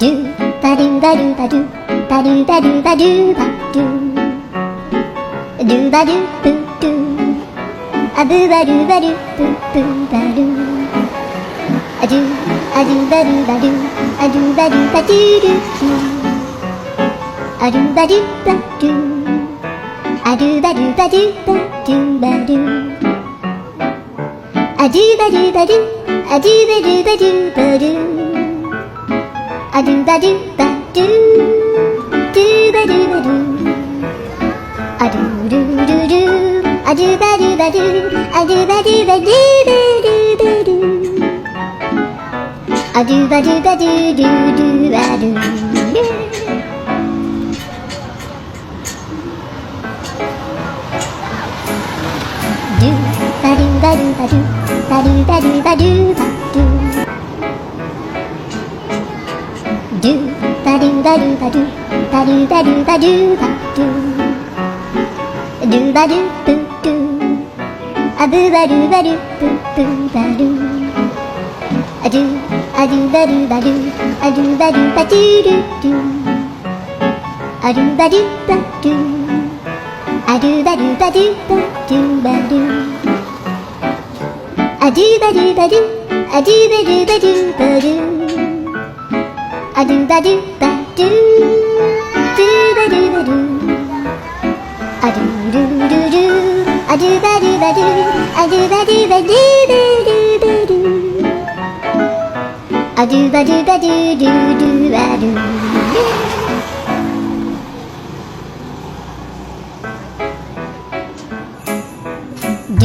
do ba do ba do ba do ba do ba do ba do ba do do ba do boo do a boo ba do ba do boo boo ba do a do ba do ba do a do ba do ba do do do a do ba do ba do a do ba do ba do ba do ba do a do ba do ba do a do ba do ba do ba do a do ba do ba do do ba do ba do a do do do do a do ba do ba do a do ba do ba do ba do ba do a do ba do ba do do do a do do ba do ba do ba do ba do ba do ba do ba do do ba do ba do ba do ba do ba do ba do ba do do ba do boo do a boo ba do ba do boo boo ba do a do ba do ba do a do ba do ba do do do a do ba do ba do a do ba do ba do ba do ba do a do ba do ba do a do ba do ba do ba do a do ba do ba do do ba do ba do a do do do do a do ba do ba do a do ba do ba do ba do ba do a do ba do ba do do do a do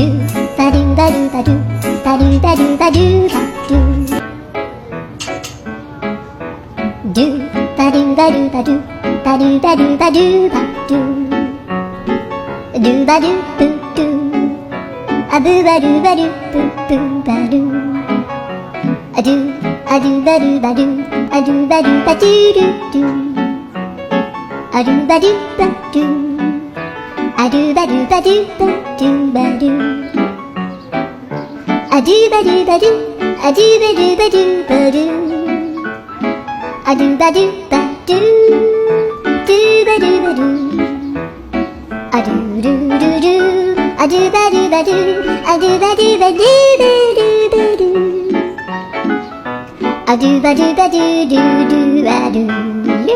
do ba do ba do ba do ba do ba do ba do ba do do ba do ba do ba do ba do ba do ba do ba do do ba do boo do a boo ba do ba do boo boo ba do a do ba do ba do a do ba do ba do do do a do ba do ba do a do ba do ba do ba do ba do a do ba do ba do a do ba do ba do ba do a do ba do ba do do ba do ba do a do do do do a do ba do ba do a do ba do ba do ba do ba do a do ba do ba do do do a do do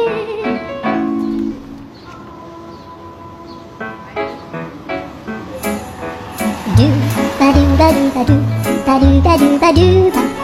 ba do ba do ba do ba do ba do ba do ba